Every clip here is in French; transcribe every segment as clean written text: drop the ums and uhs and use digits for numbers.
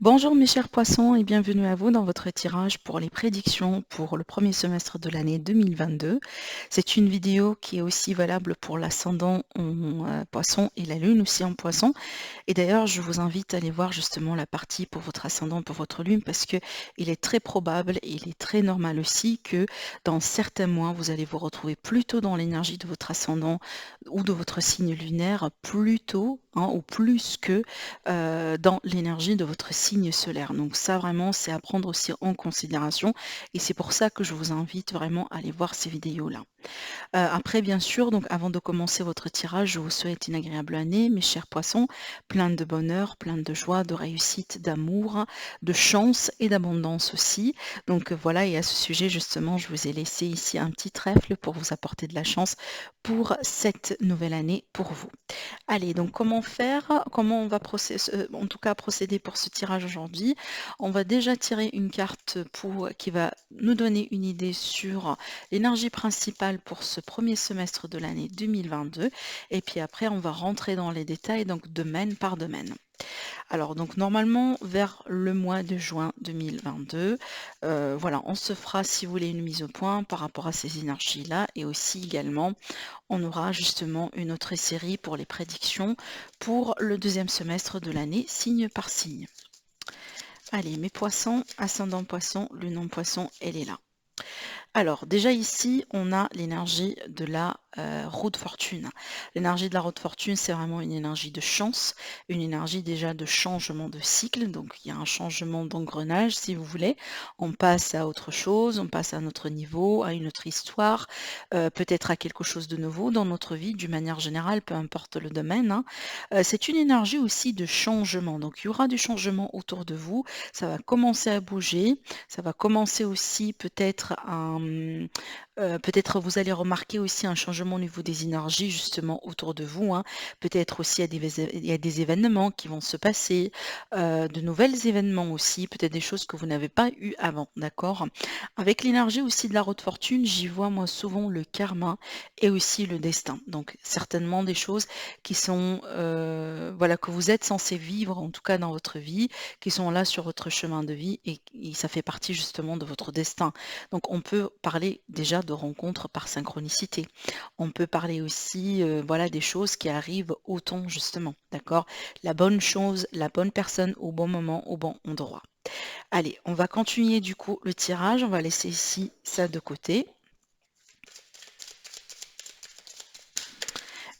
Bonjour mes chers poissons et bienvenue à vous dans votre tirage pour les prédictions pour le premier semestre de l'année 2022. C'est une vidéo qui est aussi valable pour l'ascendant en poisson et la lune aussi en poisson. Et d'ailleurs, je vous invite à aller voir justement la partie pour votre ascendant, pour votre lune, parce que il est très probable et il est très normal aussi que dans certains mois, vous allez vous retrouver plutôt dans l'énergie de votre ascendant ou de votre signe lunaire, plutôt ou plus que dans l'énergie de votre signe solaire. Donc ça vraiment, c'est à prendre aussi en considération et c'est pour ça que je vous invite vraiment à aller voir ces vidéos-là. Après bien sûr, donc avant de commencer votre tirage, je vous souhaite une agréable année, mes chers poissons, plein de bonheur, plein de joie, de réussite, d'amour, de chance et d'abondance aussi. Donc voilà, et à ce sujet justement, je vous ai laissé ici un petit trèfle pour vous apporter de la chance pour cette nouvelle année pour vous. Allez, donc comment faire? Comment on va en tout cas procéder pour ce tirage aujourd'hui? On va déjà tirer une carte qui va nous donner une idée sur l'énergie principale pour ce premier semestre de l'année 2022. Et puis après, on va rentrer dans les détails, donc domaine par domaine. Alors, donc normalement, vers le mois de juin 2022, voilà, on se fera, si vous voulez, une mise au point par rapport à ces énergies-là. Et aussi également, on aura justement une autre série pour les prédictions pour le deuxième semestre de l'année, signe par signe. Allez, mes poissons, ascendant poisson, lune en poisson, elle est là. Alors déjà ici, on a l'énergie de la roue de fortune. L'énergie de la roue de fortune, c'est vraiment une énergie de chance, une énergie déjà de changement de cycle. Donc il y a un changement d'engrenage, si vous voulez. On passe à autre chose, on passe à un autre niveau, à une autre histoire, peut-être à quelque chose de nouveau dans notre vie, d'une manière générale, peu importe le domaine, hein. C'est une énergie aussi de changement. Donc il y aura du changement autour de vous, ça va commencer à bouger, ça va commencer aussi peut-être vous allez remarquer aussi un changement au niveau des énergies justement autour de vous, hein. Peut-être aussi il y a des événements qui vont se passer, de nouvelles événements aussi, peut-être des choses que vous n'avez pas eues avant, d'accord? Avec l'énergie aussi de la roue de fortune, j'y vois moi souvent le karma et aussi le destin. Donc certainement des choses qui sont, voilà, que vous êtes censé vivre en tout cas dans votre vie, qui sont là sur votre chemin de vie et ça fait partie justement de votre destin. Donc on peut parler déjà de rencontres par synchronicité. On peut parler aussi, voilà, des choses qui arrivent au temps justement, d'accord? La bonne chose, la bonne personne au bon moment, au bon endroit. Allez, on va continuer du coup le tirage. On va laisser ici ça de côté.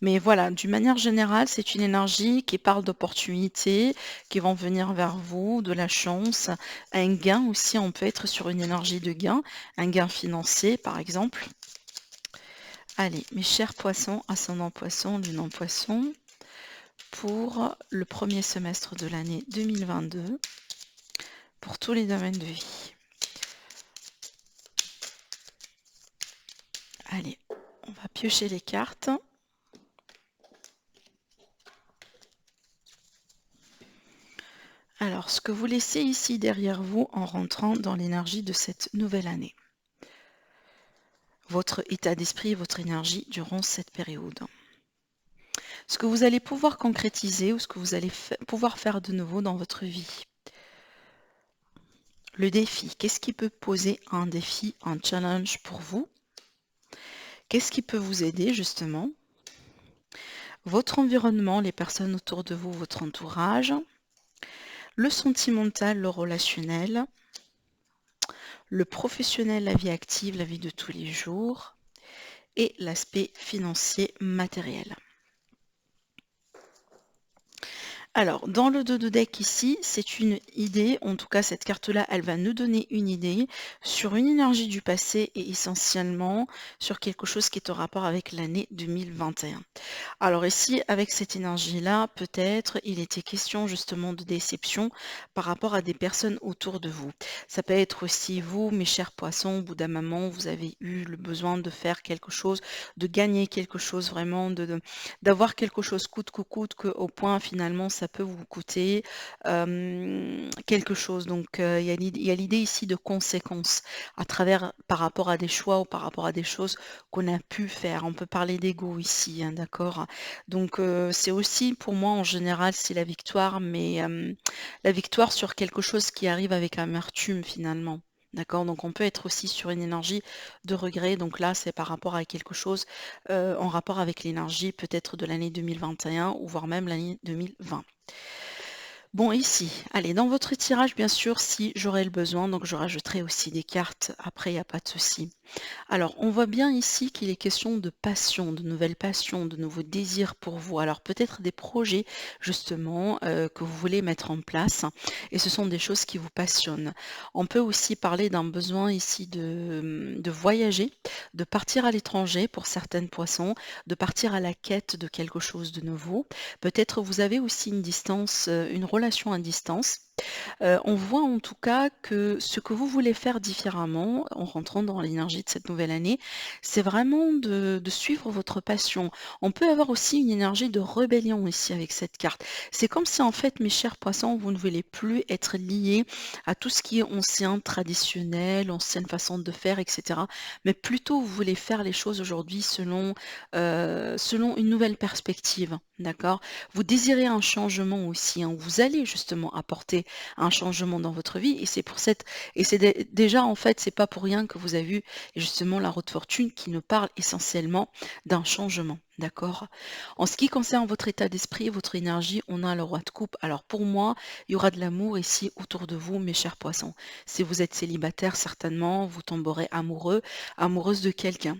Mais voilà, d'une manière générale, c'est une énergie qui parle d'opportunités qui vont venir vers vous, de la chance, un gain aussi. On peut être sur une énergie de gain, un gain financier par exemple. Allez, mes chers poissons, ascendant poisson, lune en poisson, pour le premier semestre de l'année 2022, pour tous les domaines de vie. Allez, on va piocher les cartes. Alors, ce que vous laissez ici derrière vous en rentrant dans l'énergie de cette nouvelle année. Votre état d'esprit, votre énergie durant cette période. Ce que vous allez pouvoir concrétiser ou ce que vous allez pouvoir faire de nouveau dans votre vie. Le défi, qu'est-ce qui peut poser un défi, un challenge pour vous? Qu'est-ce qui peut vous aider justement? Votre environnement, les personnes autour de vous, votre entourage, le sentimental, le relationnel, le professionnel, la vie active, la vie de tous les jours et l'aspect financier matériel. Alors, dans le dos de deck ici, c'est une idée, en tout cas cette carte-là, elle va nous donner une idée sur une énergie du passé et essentiellement sur quelque chose qui est en rapport avec l'année 2021. Alors ici, avec cette énergie-là, peut-être il était question justement de déception par rapport à des personnes autour de vous. Ça peut être aussi vous, mes chers poissons, au bout d'un moment, vous avez eu le besoin de faire quelque chose, de gagner quelque chose vraiment, d'avoir quelque chose coûte que coûte, qu'au point finalement ça peut vous coûter quelque chose. Donc, il y a l'idée ici de conséquences à travers par rapport à des choix ou par rapport à des choses qu'on a pu faire. On peut parler d'ego ici, hein, d'accord? Donc, c'est aussi pour moi en général, c'est la victoire, mais la victoire sur quelque chose qui arrive avec amertume finalement. D'accord? Donc on peut être aussi sur une énergie de regret. Donc là, c'est par rapport à quelque chose en rapport avec l'énergie peut-être de l'année 2021 ou voire même l'année 2020. Bon, ici, allez, dans votre tirage, bien sûr, si j'aurais le besoin, donc je rajouterai aussi des cartes. Après, il n'y a pas de souci. Alors, on voit bien ici qu'il est question de passion, de nouvelles passions, de nouveaux désirs pour vous. Alors, peut-être des projets, justement, que vous voulez mettre en place, et ce sont des choses qui vous passionnent. On peut aussi parler d'un besoin ici de voyager, de partir à l'étranger pour certaines poissons, de partir à la quête de quelque chose de nouveau. Peut-être vous avez aussi une distance, une relation à distance. On voit en tout cas que ce que vous voulez faire différemment en rentrant dans l'énergie de cette nouvelle année, c'est vraiment de suivre votre passion. On peut avoir aussi une énergie de rébellion ici avec cette carte. C'est comme si en fait, mes chers poissons, vous ne voulez plus être liés à tout ce qui est ancien, traditionnel, ancienne façon de faire, etc. Mais plutôt vous voulez faire les choses aujourd'hui selon une nouvelle perspective. D'accord? Vous désirez un changement aussi, hein. Vous allez justement apporter un changement dans votre vie et c'est pour cette et c'est déjà en fait c'est pas pour rien que vous avez vu justement la roue de fortune qui nous parle essentiellement d'un changement, d'accord? En ce qui concerne votre état d'esprit, votre énergie, on a le roi de coupe. Alors pour moi, il y aura de l'amour ici autour de vous, mes chers poissons. Si vous êtes célibataire, certainement, vous tomberez amoureux, amoureuse de quelqu'un.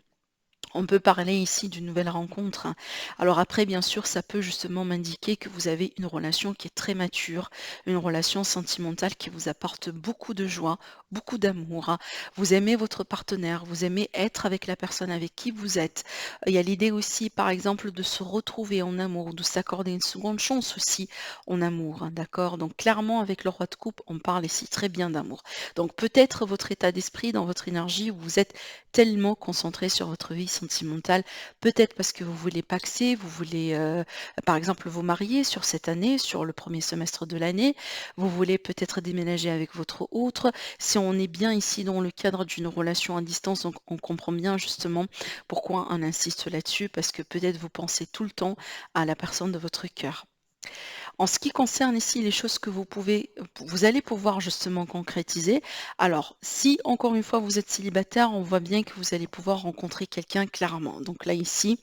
On peut parler ici d'une nouvelle rencontre, hein. Alors après, bien sûr, ça peut justement m'indiquer que vous avez une relation qui est très mature, une relation sentimentale qui vous apporte beaucoup de joie, beaucoup d'amour, hein. Vous aimez votre partenaire, vous aimez être avec la personne avec qui vous êtes. Il y a l'idée aussi, par exemple, de se retrouver en amour, de s'accorder une seconde chance aussi en amour, hein, d'accord? Donc clairement, avec le roi de coupe, on parle ici très bien d'amour. Donc peut-être votre état d'esprit, dans votre énergie, vous êtes tellement concentré sur votre vie sentimentale, peut-être parce que vous voulez paxer, vous voulez, par exemple, vous marier sur cette année, sur le premier semestre de l'année, vous voulez peut-être déménager avec votre autre. Si on est bien ici dans le cadre d'une relation à distance, donc on comprend bien justement pourquoi on insiste là-dessus, parce que peut-être vous pensez tout le temps à la personne de votre cœur. En ce qui concerne ici les choses que vous allez pouvoir justement concrétiser. Alors, si encore une fois vous êtes célibataire, on voit bien que vous allez pouvoir rencontrer quelqu'un clairement. Donc là ici,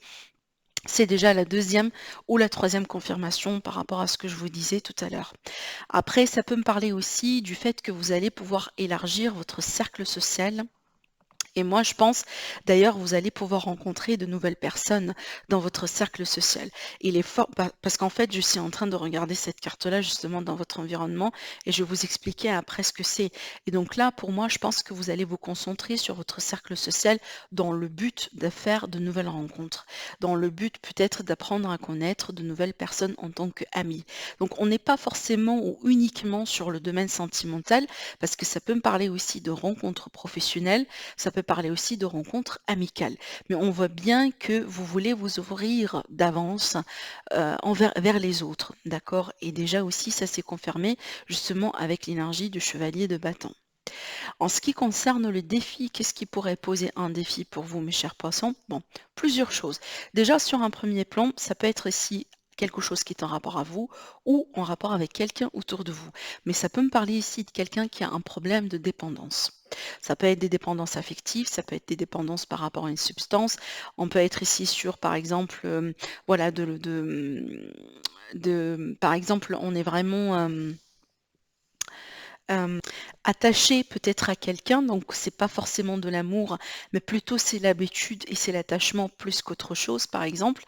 c'est déjà la deuxième ou la troisième confirmation par rapport à ce que je vous disais tout à l'heure. Après, ça peut me parler aussi du fait que vous allez pouvoir élargir votre cercle social et moi, je pense, d'ailleurs, vous allez pouvoir rencontrer de nouvelles personnes dans votre cercle social. Il est fort, parce qu'en fait, je suis en train de regarder cette carte-là justement dans votre environnement et je vais vous expliquer après ce que c'est. Et donc là, pour moi, je pense que vous allez vous concentrer sur votre cercle social dans le but de faire de nouvelles rencontres, dans le but peut-être d'apprendre à connaître de nouvelles personnes en tant qu'amis. Donc, on n'est pas forcément ou uniquement sur le domaine sentimental, parce que ça peut me parler aussi de rencontres professionnelles, ça peut parler aussi de rencontres amicales. Mais on voit bien que vous voulez vous ouvrir d'avance vers les autres, d'accord? Et déjà aussi, ça s'est confirmé justement avec l'énergie du chevalier de bâton. En ce qui concerne le défi, qu'est-ce qui pourrait poser un défi pour vous, mes chers poissons? Bon, plusieurs choses. Déjà, sur un premier plan, ça peut être ici quelque chose qui est en rapport à vous ou en rapport avec quelqu'un autour de vous. Mais ça peut me parler ici de quelqu'un qui a un problème de dépendance. Ça peut être des dépendances affectives, ça peut être des dépendances par rapport à une substance. On peut être ici sur, par exemple, voilà, par exemple, on est vraiment Hem, attaché peut-être à quelqu'un, donc c'est pas forcément de l'amour, mais plutôt c'est l'habitude et c'est l'attachement plus qu'autre chose, par exemple.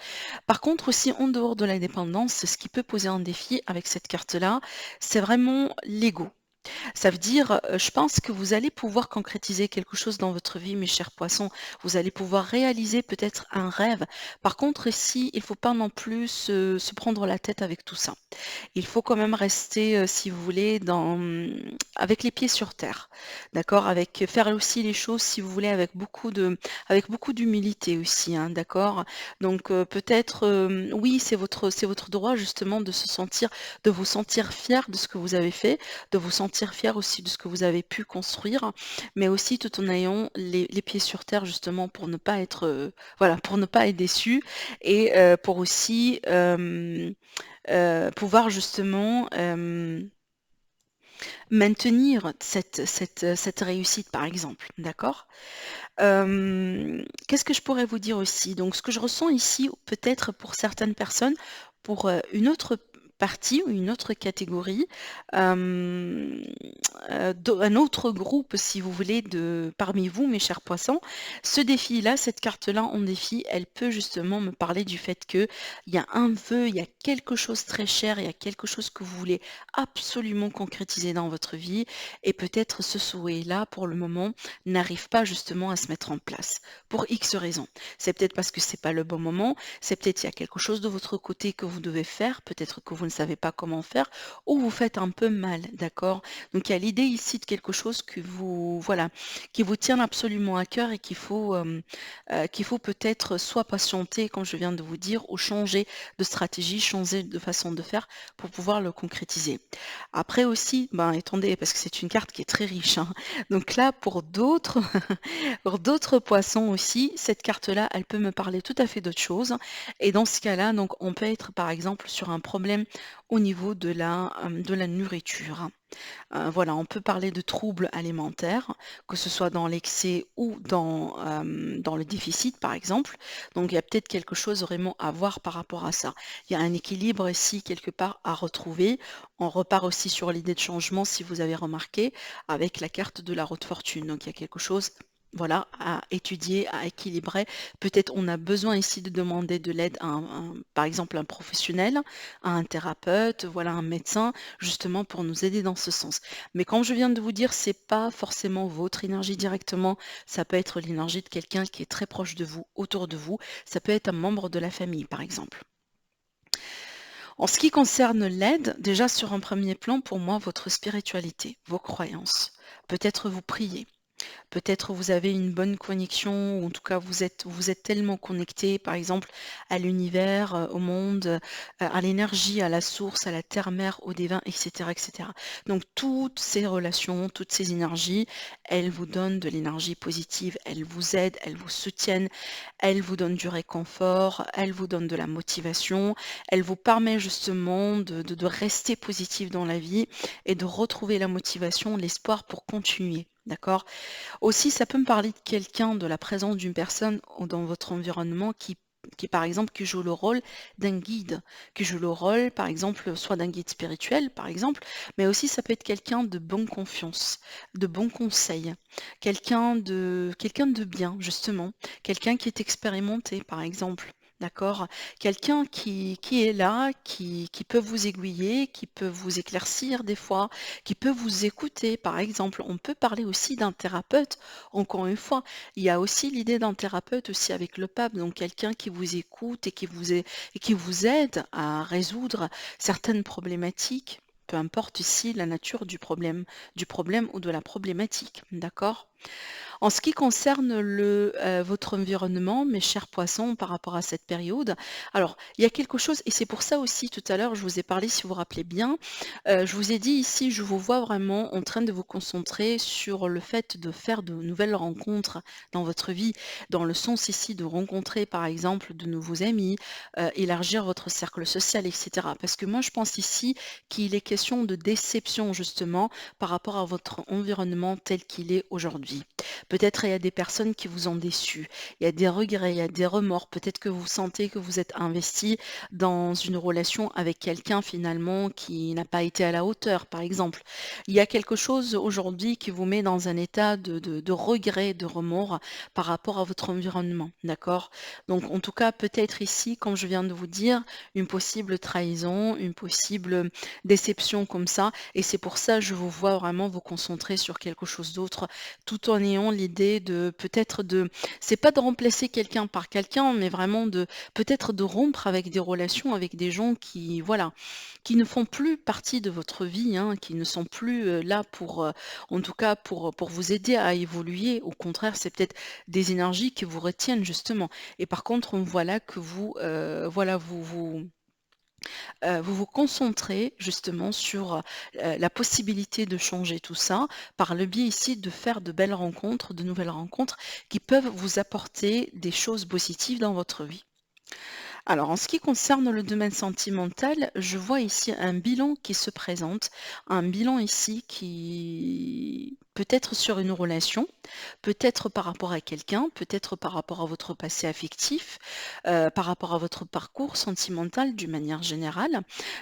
Par contre aussi, en dehors de la dépendance, ce qui peut poser un défi avec cette carte-là, c'est vraiment l'ego. Ça veut dire, je pense que vous allez pouvoir concrétiser quelque chose dans votre vie, mes chers poissons. Vous allez pouvoir réaliser peut-être un rêve. Par contre, ici, il ne faut pas non plus se prendre la tête avec tout ça. Il faut quand même rester, si vous voulez, avec les pieds sur terre, d'accord? Avec faire aussi les choses, si vous voulez, avec beaucoup d'humilité aussi, hein, d'accord? Donc, peut-être, oui, c'est votre droit justement de vous sentir fier de ce que vous avez fait, de vous sentir fier aussi de ce que vous avez pu construire, mais aussi tout en ayant les pieds sur terre justement pour ne pas être, voilà, pour ne pas être déçu et pour aussi, pouvoir justement, maintenir cette réussite, par exemple, d'accord? Qu'est-ce que je pourrais vous dire aussi? Donc ce que je ressens ici, peut-être pour certaines personnes, pour, une autre partie ou une autre catégorie, hem, un autre groupe, si vous voulez, de parmi vous, mes chers poissons, ce défi-là, cette carte-là en défi, elle peut justement me parler du fait qu'il y a un vœu, il y a quelque chose très cher, il y a quelque chose que vous voulez absolument concrétiser dans votre vie et peut-être ce souhait-là, pour le moment, n'arrive pas justement à se mettre en place pour X raisons. C'est peut-être parce que c'est pas le bon moment, c'est peut-être il y a quelque chose de votre côté que vous devez faire, peut-être que vous ne savez pas comment faire ou vous faites un peu mal, d'accord? Donc il y a l'idée ici de quelque chose que vous voilà, qui vous tient absolument à cœur et qu'il faut peut-être soit patienter, comme je viens de vous dire, ou changer de stratégie, changer de façon de faire pour pouvoir le concrétiser. Après aussi, ben, attendez, parce que c'est une carte qui est très riche, hein. Donc là, pour d'autres pour d'autres poissons aussi, cette carte-là, elle peut me parler tout à fait d'autre chose et dans ce cas-là, donc on peut être par exemple sur un problème au niveau de la nourriture. Voilà, on peut parler de troubles alimentaires, que ce soit dans l'excès ou dans le déficit, par exemple. Donc, il y a peut-être quelque chose vraiment à voir par rapport à ça. Il y a un équilibre ici, quelque part, à retrouver. On repart aussi sur l'idée de changement, si vous avez remarqué, avec la carte de la roue de fortune. Donc, il y a quelque chose, voilà, à étudier, à équilibrer. Peut-être on a besoin ici de demander de l'aide par exemple, un professionnel, à un thérapeute, voilà, un médecin, justement pour nous aider dans ce sens. Mais comme je viens de vous dire, c'est pas forcément votre énergie directement, ça peut être l'énergie de quelqu'un qui est très proche de vous, autour de vous, ça peut être un membre de la famille, par exemple. En ce qui concerne l'aide, déjà sur un premier plan, pour moi, votre spiritualité, vos croyances. Peut-être vous priez. Peut-être vous avez une bonne connexion ou en tout cas vous êtes tellement connecté, par exemple, à l'univers, au monde, à l'énergie, à la source, à la terre-mère, au divin et cetera et cetera. Donc toutes ces relations, toutes ces énergies, elles vous donnent de l'énergie positive, elles vous aident, elles vous soutiennent, elles vous donnent du réconfort, elles vous donnent de la motivation, elles vous permettent justement de rester positif dans la vie et de retrouver la motivation, l'espoir pour continuer, d'accord? Aussi, ça peut me parler de quelqu'un, de la présence d'une personne dans votre environnement par exemple, qui joue le rôle d'un guide, qui joue le rôle, par exemple, soit d'un guide spirituel, par exemple, mais aussi ça peut être quelqu'un de bonne confiance, de bons conseils, quelqu'un de bien, justement, quelqu'un qui est expérimenté, par exemple. D'accord? Quelqu'un qui est là, qui peut vous aiguiller, qui peut vous éclaircir des fois, qui peut vous écouter, par exemple. On peut parler aussi d'un thérapeute, encore une fois. Il y a aussi l'idée d'un thérapeute aussi avec le pape, donc quelqu'un qui vous écoute et qui vous aide à résoudre certaines problématiques, peu importe ici la nature du problème ou de la problématique, d'accord? En ce qui concerne votre environnement, mes chers poissons, par rapport à cette période, alors il y a quelque chose et c'est pour ça aussi tout à l'heure je vous ai parlé, si vous vous rappelez bien, je vous ai dit ici, je vous vois vraiment en train de vous concentrer sur le fait de faire de nouvelles rencontres dans votre vie, dans le sens ici de rencontrer par exemple de nouveaux amis, élargir votre cercle social et cetera. Parce que moi je pense ici qu'il est question de déception justement par rapport à votre environnement tel qu'il est aujourd'hui. Peut-être il y a des personnes qui vous ont déçu, il y a des regrets, il y a des remords, peut-être que vous sentez que vous êtes investi dans une relation avec quelqu'un finalement qui n'a pas été à la hauteur, par exemple. Il y a quelque chose aujourd'hui qui vous met dans un état de regret, de remords par rapport à votre environnement, d'accord? Donc en tout cas, peut-être ici, comme je viens de vous dire, une possible trahison, une possible déception comme ça, et c'est pour ça je vous vois vraiment vous concentrer sur quelque chose d'autre tout en ayant l'idée de peut-être de c'est pas de remplacer quelqu'un par quelqu'un, mais vraiment de peut-être de rompre avec des relations avec des gens qui, voilà, qui ne font plus partie de votre vie, hein, qui ne sont plus, là pour, en tout cas pour vous aider à évoluer. Au contraire, c'est peut-être des énergies qui vous retiennent justement et par contre, on voit là que vous, voilà, vous vous concentrez justement sur, la possibilité de changer tout ça, par le biais ici de faire de belles rencontres, de nouvelles rencontres qui peuvent vous apporter des choses positives dans votre vie. Alors, en ce qui concerne le domaine sentimental, je vois ici un bilan qui se présente, un bilan ici qui peut être sur une relation, peut-être par rapport à quelqu'un, peut-être par rapport à votre passé affectif, par rapport à votre parcours sentimental d'une manière générale.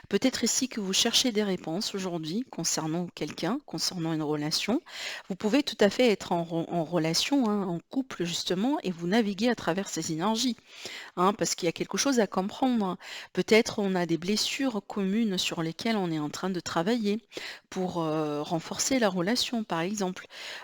Peut-être ici que vous cherchez des réponses aujourd'hui concernant quelqu'un, concernant une relation. Vous pouvez tout à fait être en relation, hein, en couple justement, et vous naviguer à travers ces énergies hein, parce qu'il y a quelque chose à comprendre. Peut-être on a des blessures communes sur lesquelles on est en train de travailler pour renforcer la relation, par exemple.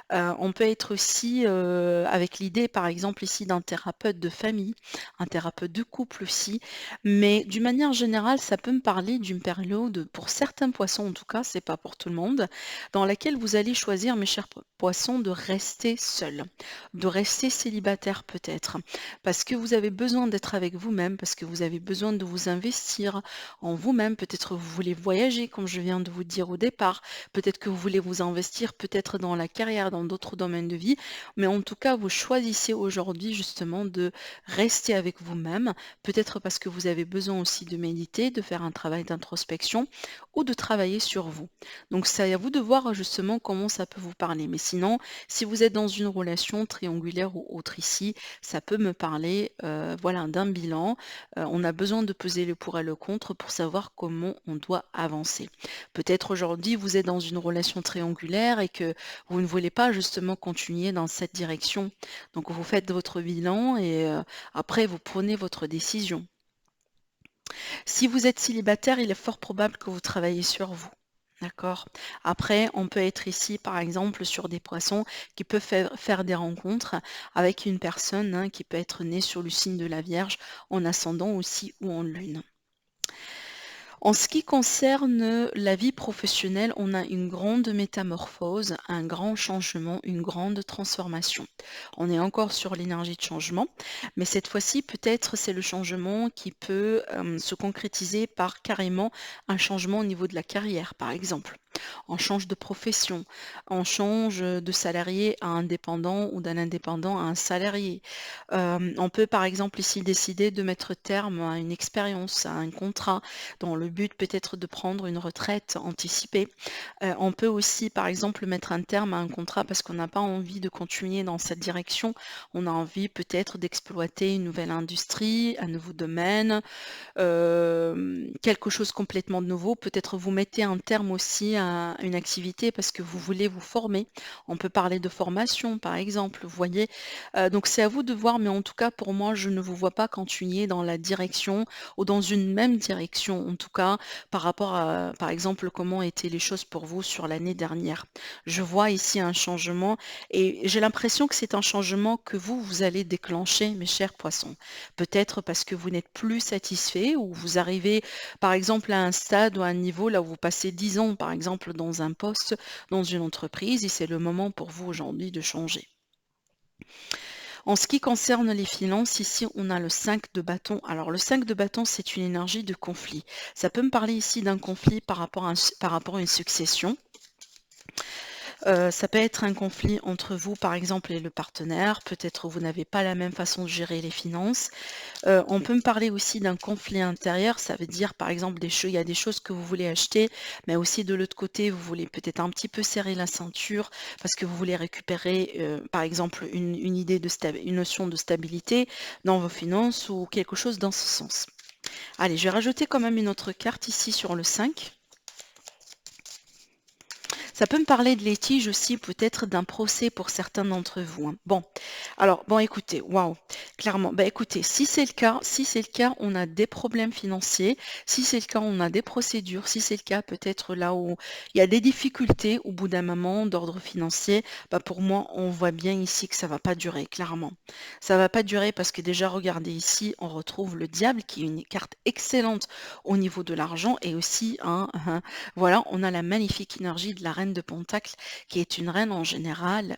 On peut être aussi avec l'idée, par exemple, ici d'un thérapeute de famille, un thérapeute de couple aussi, mais d'une manière générale, ça peut me parler d'une période, pour certains poissons en tout cas, c'est pas pour tout le monde, dans laquelle vous allez choisir, mes chers poissons, de rester seul, de rester célibataire peut-être parce que vous avez besoin d'être avec vous-même, parce que vous avez besoin de vous investir en vous-même. Peut-être vous voulez voyager, comme je viens de vous dire au départ. Peut-être que vous voulez vous investir peut-être dans la carrière, dans d'autres domaines de vie. Mais en tout cas, vous choisissez aujourd'hui justement de rester avec vous-même. Peut-être parce que vous avez besoin aussi de méditer, de faire un travail d'introspection ou de travailler sur vous. Donc c'est à vous de voir justement comment ça peut vous parler. Mais sinon, si vous êtes dans une relation triangulaire ou autre ici, ça peut me parler, voilà, d'un bilan. On a besoin de peser le pour et le contre pour savoir comment on doit avancer. Peut-être aujourd'hui, vous êtes dans une relation triangulaire et que vous ne voulez pas justement continuer dans cette direction. Donc vous faites votre bilan et après vous prenez votre décision. Si vous êtes célibataire, il est fort probable que vous travaillez sur vous. D'accord. Après, on peut être ici, par exemple, sur des poissons qui peuvent faire des rencontres avec une personne hein, qui peut être née sur le signe de la Vierge, en ascendant aussi ou en lune. En ce qui concerne la vie professionnelle, on a une grande métamorphose, un grand changement, une grande transformation. On est encore sur l'énergie de changement, mais cette fois-ci, peut-être c'est le changement qui peut se concrétiser par carrément un changement au niveau de la carrière, par exemple. On change de profession, on change de salarié à indépendant ou d'un indépendant à un salarié. On peut par exemple ici décider de mettre terme à une expérience, à un contrat, dans le but peut-être de prendre une retraite anticipée. On peut aussi, par exemple, mettre un terme à un contrat parce qu'on n'a pas envie de continuer dans cette direction. On a envie peut-être d'exploiter une nouvelle industrie, un nouveau domaine, quelque chose complètement de nouveau. Peut-être vous mettez un terme aussi à une activité parce que vous voulez vous former. On peut parler de formation, par exemple, vous voyez. Donc c'est à vous de voir, mais en tout cas, pour moi, je ne vous vois pas continuer dans la direction ou dans une même direction, en tout cas, par rapport à, par exemple, comment étaient les choses pour vous sur l'année dernière. Je vois ici un changement et j'ai l'impression que c'est un changement que vous allez déclencher, mes chers poissons. Peut-être parce que vous n'êtes plus satisfait ou vous arrivez, par exemple, à un stade ou à un niveau là où vous passez 10 ans, par exemple, dans un poste, dans une entreprise, et c'est le moment pour vous aujourd'hui de changer. En ce qui concerne les finances, ici, on a le 5 de bâton. Alors, le 5 de bâton, c'est une énergie de conflit. Ça peut me parler ici d'un conflit par rapport à, par rapport à une succession. Ça peut être un conflit entre vous, par exemple, et le partenaire. Peut-être vous n'avez pas la même façon de gérer les finances. On peut me parler aussi d'un conflit intérieur. Ça veut dire, par exemple, il y a des choses que vous voulez acheter, mais aussi de l'autre côté, vous voulez peut-être un petit peu serrer la ceinture parce que vous voulez récupérer, par exemple, une idée une notion de stabilité dans vos finances ou quelque chose dans ce sens. Allez, je vais rajouter quand même une autre carte ici sur le 5. Ça peut me parler de litige aussi, peut-être d'un procès pour certains d'entre vous, hein. Bon, alors, bon, écoutez, waouh, clairement, bah écoutez, si c'est le cas, on a des problèmes financiers, si c'est le cas, on a des procédures, si c'est le cas, peut-être là où il y a des difficultés au bout d'un moment d'ordre financier, bah pour moi, on voit bien ici que ça va pas durer, clairement. Ça va pas durer parce que déjà, regardez ici, on retrouve le diable qui est une carte excellente au niveau de l'argent et aussi voilà, on a la magnifique énergie de la reine de Pentacle, qui est une reine en général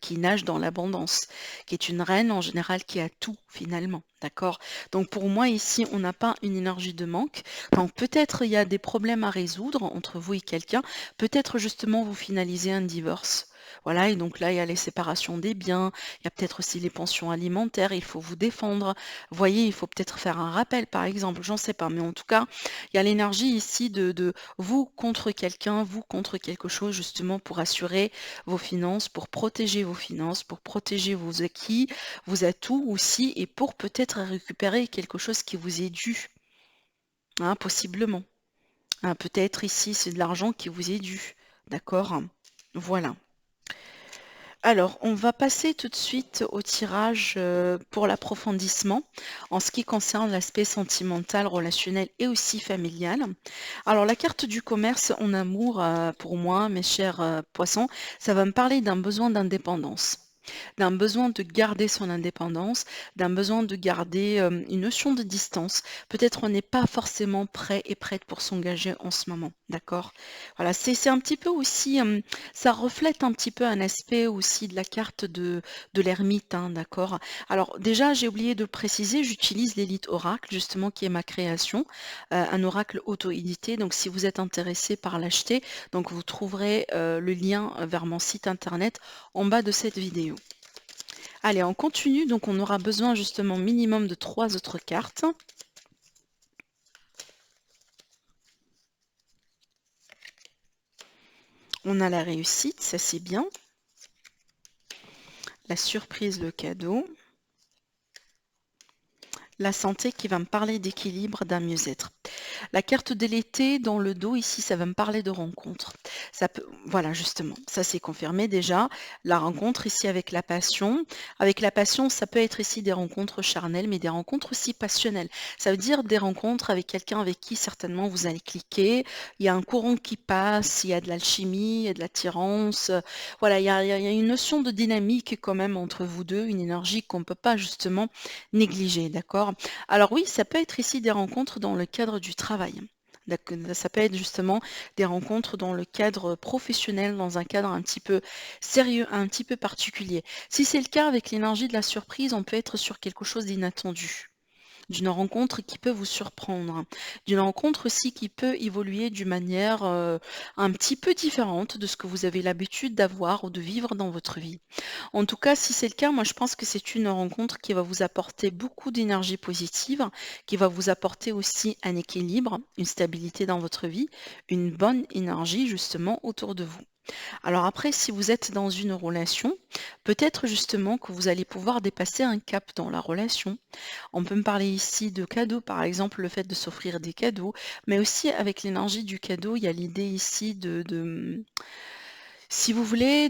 qui nage dans l'abondance, qui est une reine en général qui a tout finalement. D'accord? Donc pour moi ici, on n'a pas une énergie de manque. Donc peut-être il y a des problèmes à résoudre entre vous et quelqu'un. Peut-être justement vous finalisez un divorce. Voilà, et donc là, il y a les séparations des biens, il y a peut-être aussi les pensions alimentaires, il faut vous défendre. Vous voyez, il faut peut-être faire un rappel, par exemple, j'en sais pas, mais en tout cas, il y a l'énergie ici de vous contre quelqu'un, vous contre quelque chose, justement pour assurer vos finances, pour protéger vos acquis, vos atouts aussi, et pour peut-être récupérer quelque chose qui vous est dû, hein, possiblement. Hein, peut-être ici, c'est de l'argent qui vous est dû. D'accord? Voilà. Alors, on va passer tout de suite au tirage pour l'approfondissement en ce qui concerne l'aspect sentimental, relationnel et aussi familial. Alors, la carte du commerce en amour, pour moi, mes chers poissons, ça va me parler d'un besoin d'indépendance, d'un besoin de garder son indépendance, d'un besoin de garder une notion de distance. Peut-être on n'est pas forcément prêt et prête pour s'engager en ce moment, d'accord? Voilà, c'est un petit peu aussi, ça reflète un petit peu un aspect aussi de la carte de l'ermite, hein, d'accord? Alors déjà, j'ai oublié de le préciser, j'utilise l'Élite Oracle, justement, qui est ma création, un oracle auto-édité. Donc si vous êtes intéressé par l'acheter, donc vous trouverez le lien vers mon site internet en bas de cette vidéo. Allez, on continue, donc on aura besoin justement minimum de 3 autres cartes. On a la réussite, ça c'est bien. La surprise, le cadeau. La santé qui va me parler d'équilibre, d'un mieux-être. La carte de l'été dans le dos ici, ça va me parler de rencontre. Ça peut, voilà, justement, ça c'est confirmé déjà. La rencontre ici avec la passion. Avec la passion, ça peut être ici des rencontres charnelles, mais des rencontres aussi passionnelles. Ça veut dire des rencontres avec quelqu'un avec qui certainement vous allez cliquer. Il y a un courant qui passe, il y a de l'alchimie, il y a de l'attirance. Voilà, il y a une notion de dynamique quand même entre vous deux, une énergie qu'on ne peut pas justement négliger, d'accord? Alors oui, ça peut être ici des rencontres dans le cadre du travail. Ça peut être justement des rencontres dans le cadre professionnel, dans un cadre un petit peu sérieux, un petit peu particulier. Si c'est le cas avec l'énergie de la surprise, on peut être sur quelque chose d'inattendu, d'une rencontre qui peut vous surprendre, d'une rencontre aussi qui peut évoluer d'une manière un petit peu différente de ce que vous avez l'habitude d'avoir ou de vivre dans votre vie. En tout cas, si c'est le cas, moi je pense que c'est une rencontre qui va vous apporter beaucoup d'énergie positive, qui va vous apporter aussi un équilibre, une stabilité dans votre vie, une bonne énergie justement autour de vous. Alors après, si vous êtes dans une relation, peut-être justement que vous allez pouvoir dépasser un cap dans la relation. On peut me parler ici de cadeaux, par exemple le fait de s'offrir des cadeaux, mais aussi avec l'énergie du cadeau, il y a l'idée ici si vous voulez,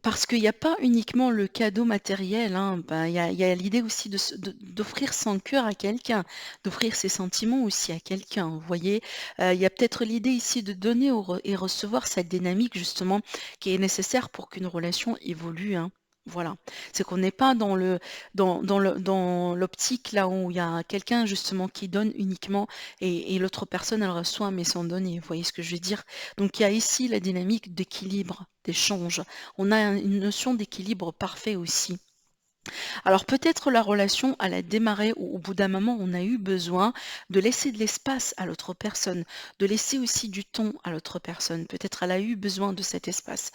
parce qu'il n'y a pas uniquement le cadeau matériel, hein, ben, il y a l'idée aussi d'offrir son cœur à quelqu'un, d'offrir ses sentiments aussi à quelqu'un. Vous voyez, il y a peut-être l'idée ici de donner et recevoir cette dynamique justement qui est nécessaire pour qu'une relation évolue, hein. Voilà, c'est qu'on n'est pas dans l'optique là où il y a quelqu'un justement qui donne uniquement et l'autre personne elle reçoit mais sans donner. Vous voyez ce que je veux dire? Donc il y a ici la dynamique d'équilibre, d'échange. On a une notion d'équilibre parfait aussi. Alors peut-être la relation, elle a démarré au bout d'un moment, on a eu besoin de laisser de l'espace à l'autre personne, de laisser aussi du temps à l'autre personne. Peut-être elle a eu besoin de cet espace.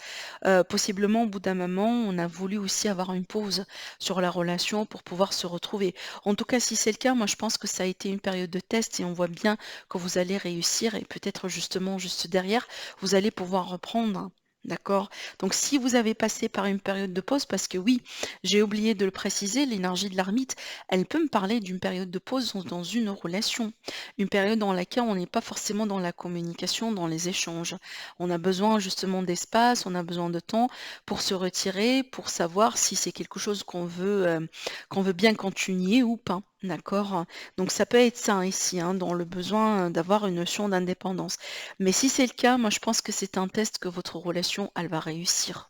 Possiblement, au bout d'un moment, on a voulu aussi avoir une pause sur la relation pour pouvoir se retrouver. En tout cas, si c'est le cas, moi je pense que ça a été une période de test et on voit bien que vous allez réussir et peut-être justement juste derrière, vous allez pouvoir reprendre. D'accord? Donc si vous avez passé par une période de pause, parce que oui, j'ai oublié de le préciser, l'énergie de l'ermite, elle peut me parler d'une période de pause dans une relation, une période dans laquelle on n'est pas forcément dans la communication, dans les échanges. On a besoin justement d'espace, on a besoin de temps pour se retirer, pour savoir si c'est quelque chose qu'on veut bien continuer ou pas. D'accord? Donc ça peut être ça ici, hein, dans le besoin d'avoir une notion d'indépendance. Mais si c'est le cas, moi je pense que c'est un test que votre relation, elle va réussir.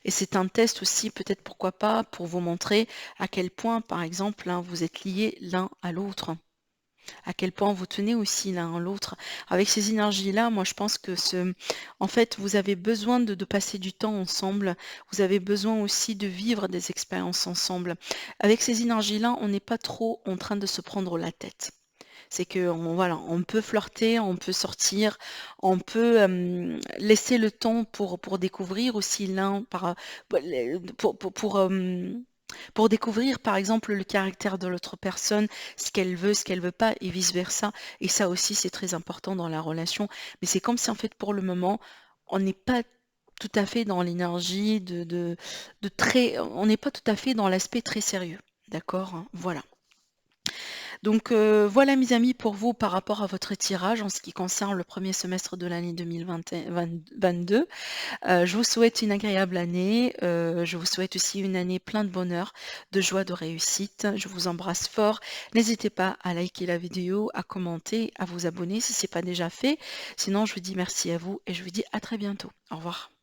Et c'est un test aussi, peut-être pourquoi pas, pour vous montrer à quel point, par exemple, hein, vous êtes liés l'un à l'autre, à quel point vous tenez aussi l'un à l'autre. Avec ces énergies-là, moi je pense que en fait, vous avez besoin de passer du temps ensemble, vous avez besoin aussi de vivre des expériences ensemble. Avec ces énergies-là, on n'est pas trop en train de se prendre la tête. C'est que voilà, on peut flirter, on peut sortir, on peut laisser le temps pour découvrir aussi l'un bah, pour découvrir par exemple le caractère de l'autre personne, ce qu'elle veut pas et vice-versa. Et ça aussi, c'est très important dans la relation. Mais c'est comme si en fait pour le moment, on n'est pas tout à fait dans l'énergie on n'est pas tout à fait dans l'aspect très sérieux. D'accord, hein, voilà. Donc voilà mes amis pour vous par rapport à votre tirage en ce qui concerne le premier semestre de l'année 2022. Je vous souhaite une agréable année. Je vous souhaite aussi une année pleine de bonheur, de joie, de réussite. Je vous embrasse fort. N'hésitez pas à liker la vidéo, à commenter, à vous abonner si ce n'est pas déjà fait. Sinon, je vous dis merci à vous et je vous dis à très bientôt. Au revoir.